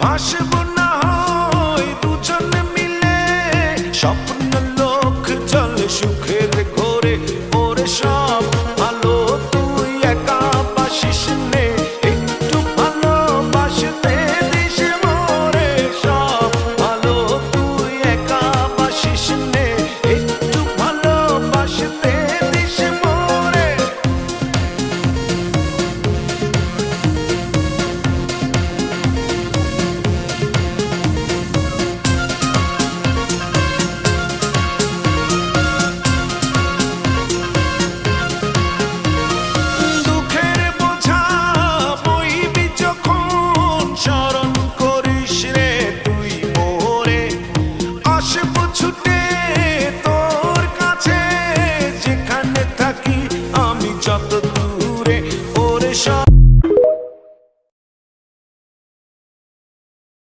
ভাসবো না হয় দুজন মিলে, স্বপ্ন লোক চলে সুখের ঘোরে। ওরে সব ভালো তুই একা বাসিস নে, একটু ভালোবাসতে দিস মোরে। সব ভালো তুই একা বাসিস নে, একটু ভালোবাসতে দিস মোরে। দুঃখের বোঝা বইবি যখন, স্মরণ করিস রে তুই মোরে। আসবো ছুটে তোর কাছে, যেখানে থাকি আমি যত